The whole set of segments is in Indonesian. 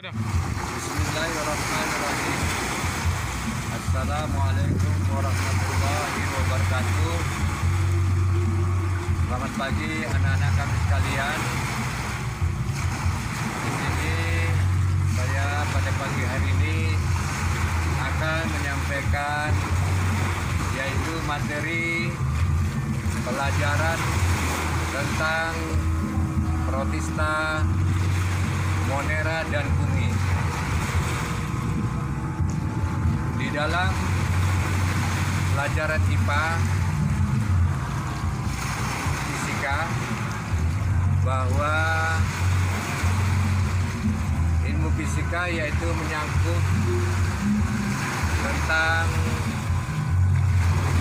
Bismillahirrahmanirrahim. Assalamualaikum warahmatullahi wabarakatuh. Selamat pagi anak-anak kami sekalian. Di sini saya pada pagi hari ini akan menyampaikan yaitu materi pelajaran tentang protista, monera, dan bumi. Di dalam pelajaran IPA fisika bahwa ilmu fisika yaitu menyangkut tentang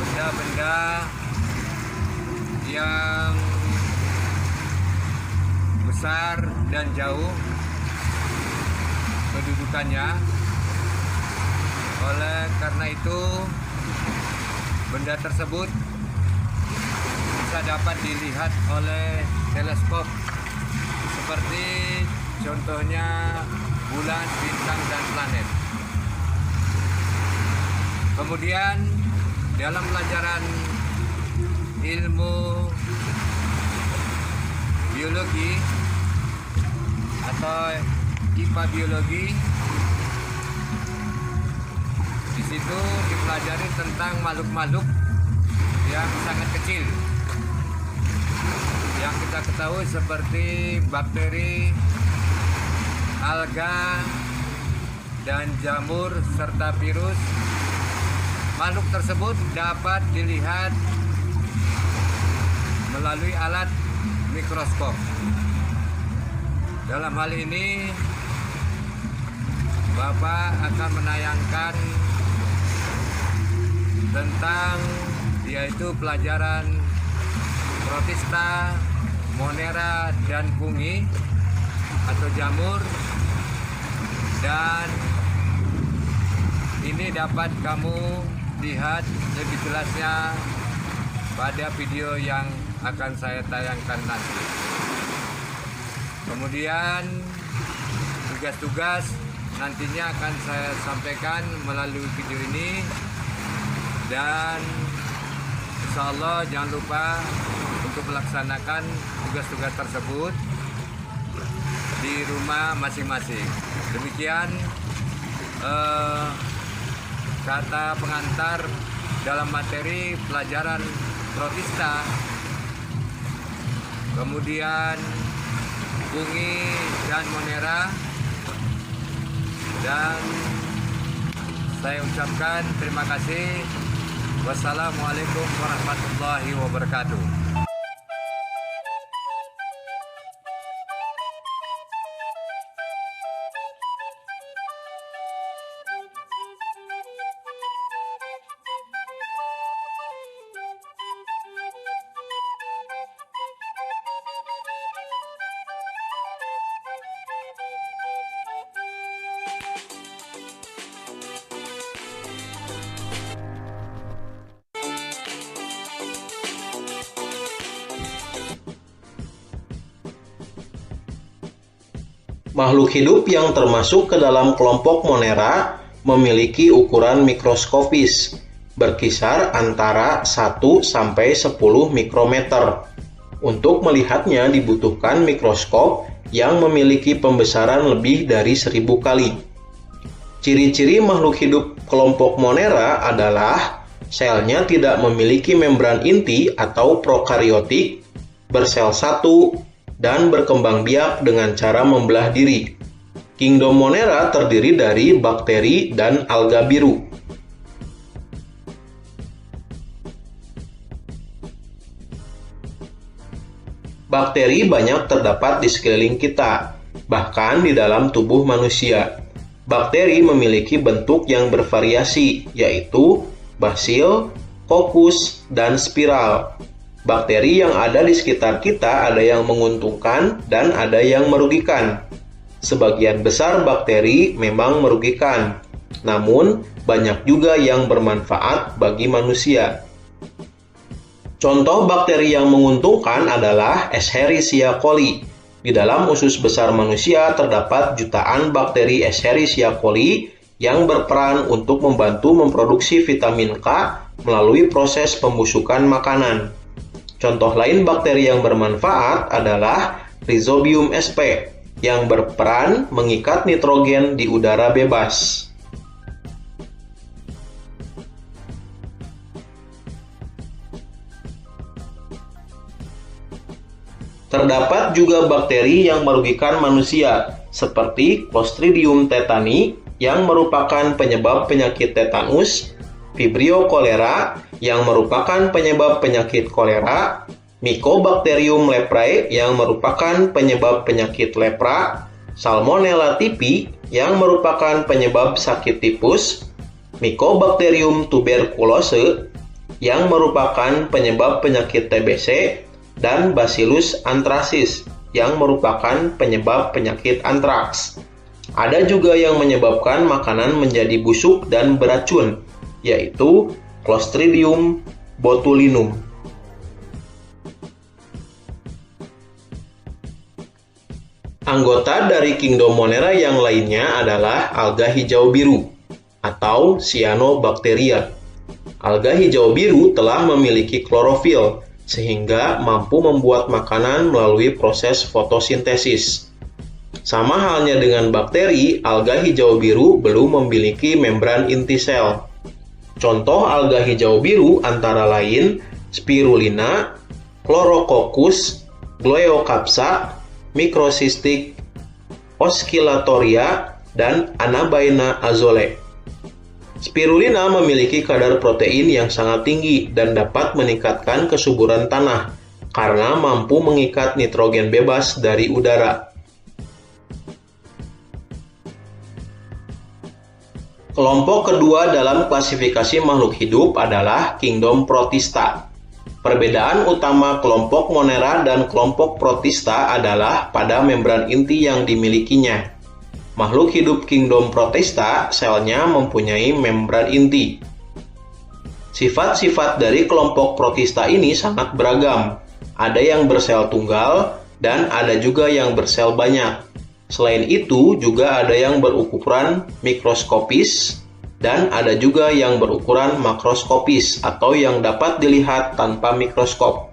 benda-benda yang besar dan jauh kedudukannya. Oleh karena itu benda tersebut bisa dapat dilihat oleh teleskop seperti contohnya bulan, bintang, dan planet. Kemudian dalam pelajaran ilmu biologi atau IPA biologi, di situ dipelajari tentang makhluk-makhluk yang sangat kecil yang kita ketahui seperti bakteri, alga, dan jamur serta virus. Makhluk tersebut dapat dilihat melalui alat mikroskop. Dalam hal ini Bapak akan menayangkan tentang yaitu pelajaran protista, monera, dan fungi atau jamur, dan ini dapat kamu lihat lebih jelasnya pada video yang akan saya tayangkan nanti. Kemudian tugas-tugas nantinya akan saya sampaikan melalui video ini, dan insya Allah jangan lupa untuk melaksanakan tugas-tugas tersebut di rumah masing-masing. Demikian kata pengantar dalam materi pelajaran protista, kemudian fungi dan monera, dan saya ucapkan terima kasih. Wassalamualaikum warahmatullahi wabarakatuh. Makhluk hidup yang termasuk ke dalam kelompok monera memiliki ukuran mikroskopis, berkisar antara 1 sampai 10 mikrometer. Untuk melihatnya dibutuhkan mikroskop yang memiliki pembesaran lebih dari 1000 kali. Ciri-ciri makhluk hidup kelompok monera adalah selnya tidak memiliki membran inti atau prokariotik, bersel satu, dan berkembang biak dengan cara membelah diri. Kingdom monera terdiri dari bakteri dan alga biru. Bakteri banyak terdapat di sekeliling kita, bahkan di dalam tubuh manusia. Bakteri memiliki bentuk yang bervariasi, yaitu basil, kokus, dan spiral. Bakteri yang ada di sekitar kita ada yang menguntungkan dan ada yang merugikan. Sebagian besar bakteri memang merugikan, namun banyak juga yang bermanfaat bagi manusia. Contoh bakteri yang menguntungkan adalah Escherichia coli. Di dalam usus besar manusia terdapat jutaan bakteri Escherichia coli yang berperan untuk membantu memproduksi vitamin K melalui proses pembusukan makanan. Contoh lain bakteri yang bermanfaat adalah Rhizobium sp yang berperan mengikat nitrogen di udara bebas. Terdapat juga bakteri yang merugikan manusia, seperti Clostridium tetani yang merupakan penyebab penyakit tetanus, Vibrio cholera yang merupakan penyebab penyakit kolera, Mycobacterium leprae yang merupakan penyebab penyakit lepra, Salmonella typhi yang merupakan penyebab sakit tipus, Mycobacterium tuberculose yang merupakan penyebab penyakit TBC, dan Bacillus anthracis yang merupakan penyebab penyakit antraks. Ada juga yang menyebabkan makanan menjadi busuk dan beracun, yaitu Clostridium botulinum. Anggota dari kingdom Monera yang lainnya adalah alga hijau biru atau Cyanobacteria. Alga hijau biru telah memiliki klorofil sehingga mampu membuat makanan melalui proses fotosintesis. Sama halnya dengan bakteri, alga hijau biru belum memiliki membran inti sel. Contoh alga hijau biru antara lain Spirulina, Chlorococcus, Gleocapsa, Microcystic Oscillatoria, dan Anabaena azole. Spirulina memiliki kadar protein yang sangat tinggi dan dapat meningkatkan kesuburan tanah karena mampu mengikat nitrogen bebas dari udara. Kelompok kedua dalam klasifikasi makhluk hidup adalah kingdom Protista. Perbedaan utama kelompok Monera dan kelompok Protista adalah pada membran inti yang dimilikinya. Makhluk hidup kingdom Protista, selnya mempunyai membran inti. Sifat-sifat dari kelompok Protista ini sangat beragam. Ada yang bersel tunggal, dan ada juga yang bersel banyak. Selain itu, juga ada yang berukuran mikroskopis, dan ada juga yang berukuran makroskopis atau yang dapat dilihat tanpa mikroskop.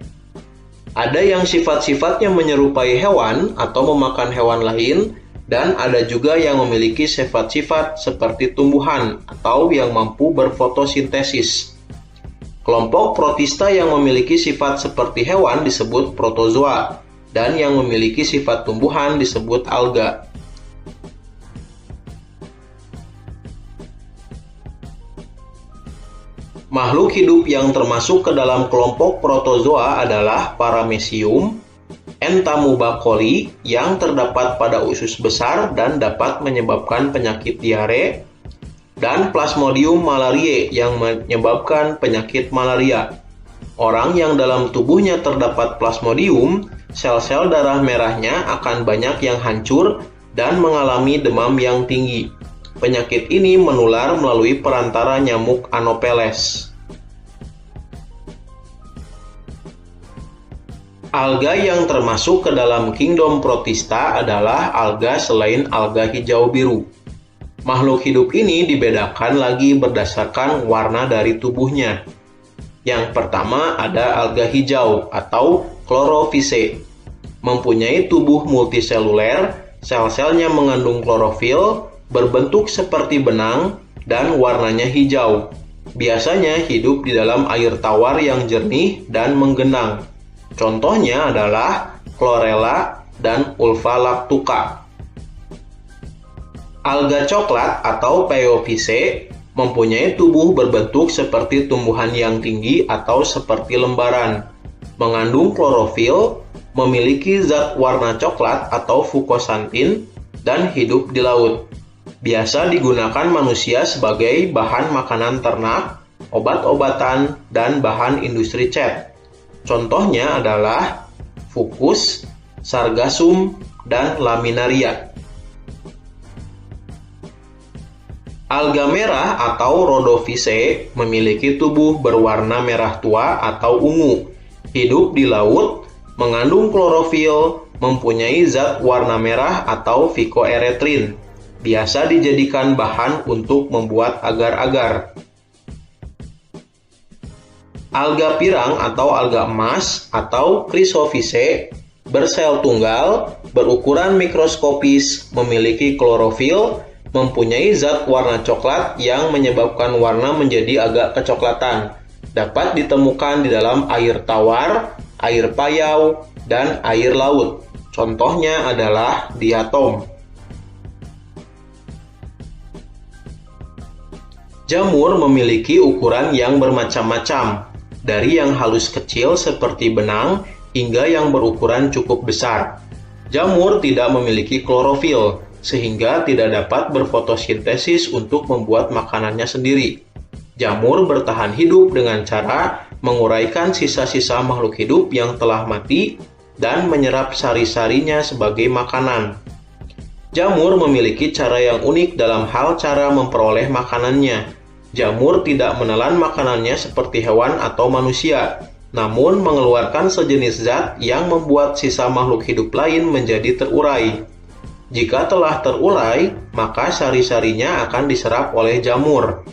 Ada yang sifat-sifatnya menyerupai hewan atau memakan hewan lain, dan ada juga yang memiliki sifat-sifat seperti tumbuhan atau yang mampu berfotosintesis. Kelompok Protista yang memiliki sifat seperti hewan disebut protozoa, dan yang memiliki sifat tumbuhan disebut alga. Makhluk hidup yang termasuk ke dalam kelompok protozoa adalah Paramecium, Entamuba coli yang terdapat pada usus besar dan dapat menyebabkan penyakit diare, dan Plasmodium malariae yang menyebabkan penyakit malaria. Orang yang dalam tubuhnya terdapat Plasmodium, sel-sel darah merahnya akan banyak yang hancur dan mengalami demam yang tinggi. Penyakit ini menular melalui perantara nyamuk Anopheles. Alga yang termasuk ke dalam kingdom Protista adalah alga selain alga hijau biru. Makhluk hidup ini dibedakan lagi berdasarkan warna dari tubuhnya. Yang pertama ada alga hijau atau Chlorophyce. Mempunyai tubuh multiseluler, sel-selnya mengandung klorofil, berbentuk seperti benang, dan warnanya hijau. Biasanya hidup di dalam air tawar yang jernih dan menggenang. Contohnya adalah Chlorella dan Ulva lactuca. Alga coklat atau Phaeophyce mempunyai tubuh berbentuk seperti tumbuhan yang tinggi atau seperti lembaran. Mengandung klorofil, memiliki zat warna coklat atau fukosantin, dan hidup di laut. Biasa digunakan manusia sebagai bahan makanan ternak, obat-obatan, dan bahan industri cat. Contohnya adalah Fucus, Sargassum, dan Laminaria. Alga merah atau Rhodophyce memiliki tubuh berwarna merah tua atau ungu, hidup di laut, mengandung klorofil, mempunyai zat warna merah atau phycoerythrin, biasa dijadikan bahan untuk membuat agar-agar. Alga pirang atau alga emas atau Chrysophyceae bersel tunggal, berukuran mikroskopis, memiliki klorofil, mempunyai zat warna coklat yang menyebabkan warna menjadi agak kecoklatan. Dapat ditemukan di dalam air tawar, air payau, dan air laut. Contohnya adalah diatom. Jamur memiliki ukuran yang bermacam-macam, dari yang halus kecil seperti benang hingga yang berukuran cukup besar. Jamur tidak memiliki klorofil, sehingga tidak dapat berfotosintesis untuk membuat makanannya sendiri. Jamur bertahan hidup dengan cara menguraikan sisa-sisa makhluk hidup yang telah mati dan menyerap sari-sarinya sebagai makanan. Jamur memiliki cara yang unik dalam hal cara memperoleh makanannya. Jamur tidak menelan makanannya seperti hewan atau manusia, namun mengeluarkan sejenis zat yang membuat sisa makhluk hidup lain menjadi terurai. Jika telah terurai, maka sari-sarinya akan diserap oleh jamur.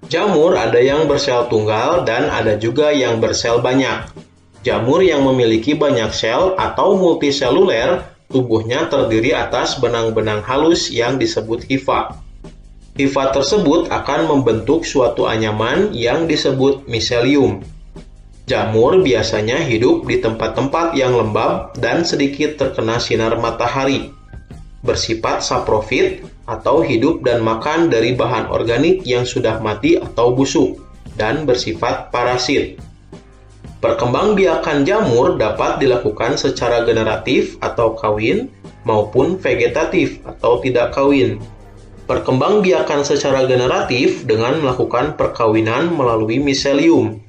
Jamur ada yang bersel tunggal dan ada juga yang bersel banyak. Jamur yang memiliki banyak sel atau multiseluler, tubuhnya terdiri atas benang-benang halus yang disebut hifa. Hifa tersebut akan membentuk suatu anyaman yang disebut miselium. Jamur biasanya hidup di tempat-tempat yang lembab dan sedikit terkena sinar matahari. Bersifat saprofit atau hidup dan makan dari bahan organik yang sudah mati atau busuk, dan bersifat parasit. Perkembangbiakan jamur dapat dilakukan secara generatif atau kawin maupun vegetatif atau tidak kawin. Perkembangbiakan secara generatif dengan melakukan perkawinan melalui miselium.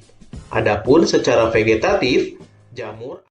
Adapun secara vegetatif, jamur